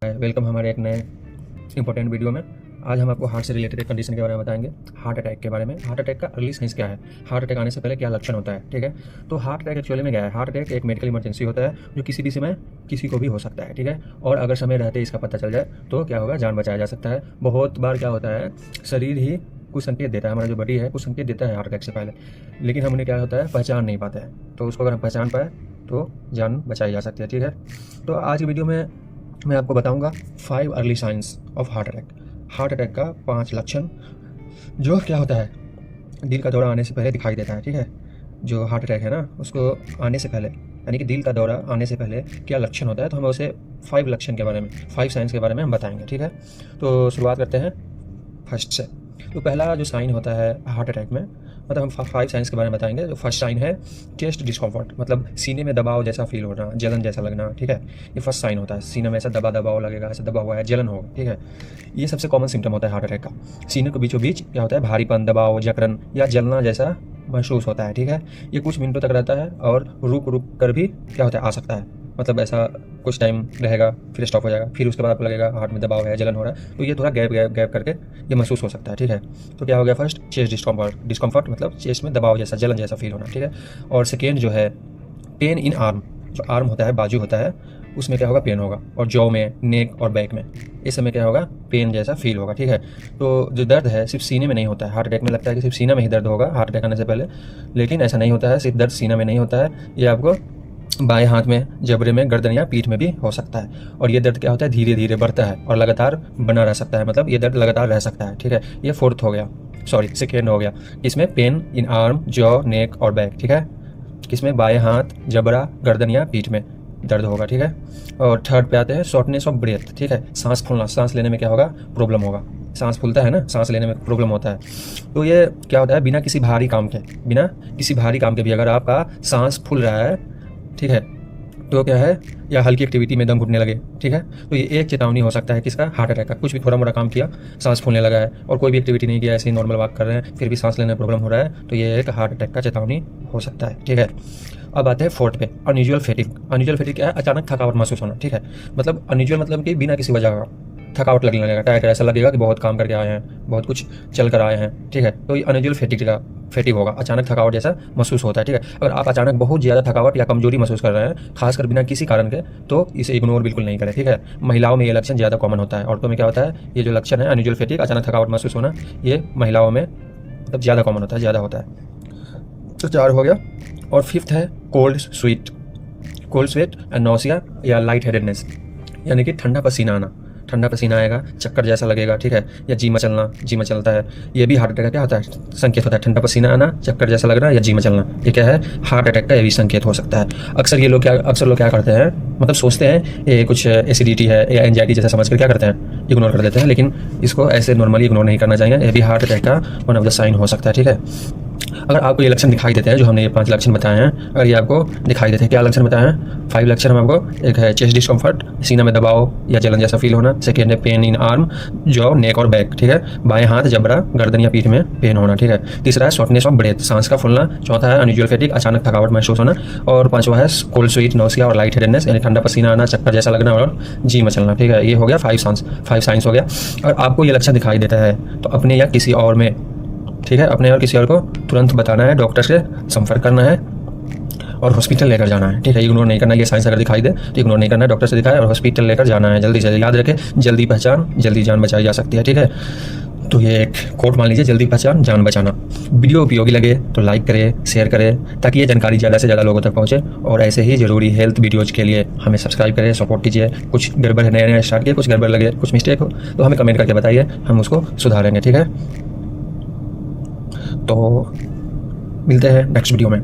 Welcome हमारे एक नए इंपॉर्टेंट वीडियो में। आज हम आपको हार्ट से रिलेटेड एक कंडीशन के बारे में बताएंगे, हार्ट अटैक के बारे में। हार्ट अटैक का अर्ली साइंस क्या है, हार्ट अटैक आने से पहले क्या लक्षण होता है, ठीक है। तो हार्ट अटैक एक्चुअली में क्या है? हार्ट अटैक एक मेडिकल इमरजेंसी होता है जो किसी भी समय किसी को भी हो सकता है, ठीक है। और अगर समय रहते इसका पता चल जाए तो क्या होगा, जान बचाया जा सकता है। बहुत बार क्या होता है, शरीर ही कुछ संकेत देता है, हमारा जो बॉडी है कुछ संकेत देता है हार्ट अटैक से पहले, लेकिन हम उन्हें क्या होता है, पहचान नहीं पाते हैं। तो उसको अगर हम पहचान पाए तो जान बचाई जा सकती है, ठीक है। तो आज की वीडियो में मैं आपको बताऊंगा 5 early signs of heart attack. Heart attack का 5 लक्षण जो क्या होता है, दिल का दौरा आने से पहले दिखाई देता है, ठीक है। जो हार्ट अटैक है ना, उसको आने से पहले यानी कि दिल का दौरा आने से पहले क्या लक्षण होता है, तो हम उसे 5 लक्षण के बारे में, 5 साइंस के बारे में हम बताएंगे, ठीक है। तो शुरुआत करते हैं फर्स्ट से। तो पहला जो साइन होता है हार्ट अटैक में, मतलब हम 5 साइंस के बारे में बताएंगे। जो फर्स्ट साइन है चेस्ट डिस्कम्फर्ट, मतलब सीने में दबाव जैसा फील होना, जलन जैसा लगना, ठीक है। ये फर्स्ट साइन होता है, सीने में ऐसा दबाव लगेगा, ऐसा दबा हुआ है, जलन होगा, ठीक है। ये सबसे कॉमन सिम्टम होता है हार्ट अटैक का। सीने के बीचों बीच क्या होता है, भारीपन, दबाव, जकड़न या जलना जैसा महसूस होता है, ठीक है। ये कुछ मिनटों तक रहता है और रुक कर भी क्या होता है, आ सकता है। मतलब ऐसा कुछ टाइम रहेगा, फिर स्टॉप हो जाएगा, फिर उसके बाद आपको लगेगा हार्ट में दबाव है, जलन हो रहा है। तो ये थोड़ा गैप करके ये महसूस हो सकता है, ठीक है। तो क्या हो गया, फर्स्ट चेस्ट डिस्कम्फर्ट मतलब चेस्ट में दबाव जैसा, जलन जैसा फील होना, ठीक है। और सेकेंड जो है पेन इन आर्म, जो आर्म होता है, बाजू होता है, उसमें क्या होगा, पेन होगा। और जॉ में, नेक और बैक में इस समय क्या होगा, पेन जैसा फील होगा, ठीक है। तो जो दर्द है सिर्फ सीने में नहीं होता है। हार्ट अटैक में लगता है कि सिर्फ सीना में ही दर्द होगा हार्ट अटैक आने से पहले, लेकिन ऐसा नहीं होता है। सिर्फ दर्द सीना में नहीं होता है, ये आपको बाएं हाथ में, जबड़े में, गर्दन या पीठ में भी हो सकता है। और ये दर्द क्या होता है, धीरे धीरे बढ़ता है और लगातार बना रह सकता है, मतलब ये दर्द लगातार रह सकता है, ठीक है। ये फोर्थ हो गया, सॉरी सेकेंड हो गया। इसमें पेन इन आर्म, जॉ, नेक और बैक, ठीक है। किसमें, बाएं हाथ, जबड़ा, गर्दन या पीठ में दर्द होगा, ठीक है। और थर्ड पे आते हैं शॉर्टनेस ऑफ ब्रेथ, ठीक है। सांस फूलना, सांस लेने में क्या होगा, प्रॉब्लम होगा। सांस फूलता है ना, सांस लेने में प्रॉब्लम होता है। तो ये क्या होता है, बिना किसी भारी काम के भी अगर आपका सांस फूल रहा है, ठीक है, तो क्या है, या हल्की एक्टिविटी में दम घुटने लगे, ठीक है, तो ये एक चेतावनी हो सकता है किसका, हार्ट अटैक का। कुछ भी थोड़ा मोड़ा काम किया, सांस फूलने लगा है, और कोई भी एक्टिविटी नहीं किया, ऐसे ही नॉर्मल वॉक कर रहे हैं, फिर भी सांस लेने में प्रॉब्लम हो रहा है, तो ये एक हार्ट अटैक का चेतावनी हो सकता है, ठीक है। अब आते हैं फोर्थ पे, अनयूजुअल फेटिग। अनयूजुअल फेटिग क्या है, अचानक थकावट महसूस होना, ठीक है। मतलब अनयूजुअल मतलब कि बिना किसी वजह का थकावट लगने लगेगा, टायर्ड, ऐसा लगेगा कि बहुत काम करके आए हैं, बहुत कुछ चल कर आए हैं, ठीक है। तो ये अनयूजुअल फेटिग होगा, अचानक थकावट जैसा महसूस होता है, ठीक है। अगर आप अचानक बहुत ज़्यादा थकावट या कमजोरी महसूस कर रहे हैं, खासकर बिना किसी कारण के, तो इसे इग्नोर बिल्कुल नहीं करें, ठीक है। महिलाओं में ये लक्षण ज़्यादा कॉमन होता है। औरतों में क्या होता है, ये जो लक्षण है अनयूजुअल फेटिग, अचानक थकावट महसूस होना, ये महिलाओं में मतलब ज़्यादा कॉमन होता है, ज़्यादा होता है। तो 4 हो गया। और फिफ्थ है कोल्ड स्वेट एंड नौसिया या लाइट हेडेडनेस, यानी कि ठंडा पसीना आएगा, चक्कर जैसा लगेगा, ठीक है। या जी मचलता है, ये भी हार्ट अटैक का क्या होता है, संकेत होता है। ठंडा पसीना आना, चक्कर जैसा लगना या जी मचलना, ये क्या है, हार्ट अटैक का ये भी संकेत हो सकता है। अक्सर लोग क्या करते हैं, मतलब सोचते हैं ये कुछ एसिडिटी है या एंजाइटी जैसा समझकर क्या करते हैं, इग्नोर कर देते हैं, लेकिन इसको ऐसे नॉर्मली इग्नोर नहीं करना चाहिए। ये भी हार्ट अटैक का वन ऑफ द साइन हो सकता है, ठीक है। अगर आपको ये लक्षण दिखाई देते हैं, जो हमने ये 5 लक्षण बताए हैं, अगर ये आपको दिखाई देते हैं, क्या लक्षण बताए हैं, 5 लक्षण हम आपको, एक है चेस्ट डिस्कम्फर्ट, सीना में दबाव या जलन जैसा फील होना। सेकेंड है पेन इन आर्म, जॉ, नेक और बैक, ठीक है। बाएं हाथ, जबड़ा, गर्दन या पीठ में पेन होना, ठीक है। तीसरा है शॉर्टनेस ऑफ ब्रेथ, सांस का फूलना। चौथा है अनयूजुअल फेटिग, अचानक थकावट महसूस होना। और पांचवा है कोल्ड स्वेट, नौसिया और लाइट हेडेडनेस, यानी ठंडा पसीना आना, चक्कर जैसा लगना और जी मचलना, ठीक है। ये हो गया 5 साइंस हो गया। और आपको ये लक्षण दिखाई देता है तो अपने या किसी और में, ठीक है, अपने और किसी और को तुरंत बताना है, डॉक्टर से संपर्क करना है और हॉस्पिटल लेकर जाना है, ठीक है। इग्नोर नहीं करना, ये साइंस अगर दिखाई दे तो इग्नोर नहीं करना है, डॉक्टर से दिखाए और हॉस्पिटल लेकर जाना है जल्दी से। याद रखें, जल्दी पहचान जल्दी जान बचाई जा सकती है, ठीक है। तो ये एक कोट मान लीजिए, जल्दी पहचान जान बचाना। वीडियो उपयोगी लगे तो लाइक करें, शेयर करें, ताकि ये जानकारी ज़्यादा से ज़्यादा लोगों तक पहुँचे। और ऐसे ही ज़रूरी हेल्थ वीडियोज़ के लिए हमें सब्सक्राइब करें, सपोर्ट कीजिए। कुछ गड़बड़ है, नया स्टार्ट किए, कुछ गड़बड़ लगे, कुछ मिस्टेक हो तो हमें कमेंट करके बताइए, हम उसको सुधारेंगे, ठीक है। तो मिलते हैं नेक्स्ट वीडियो में।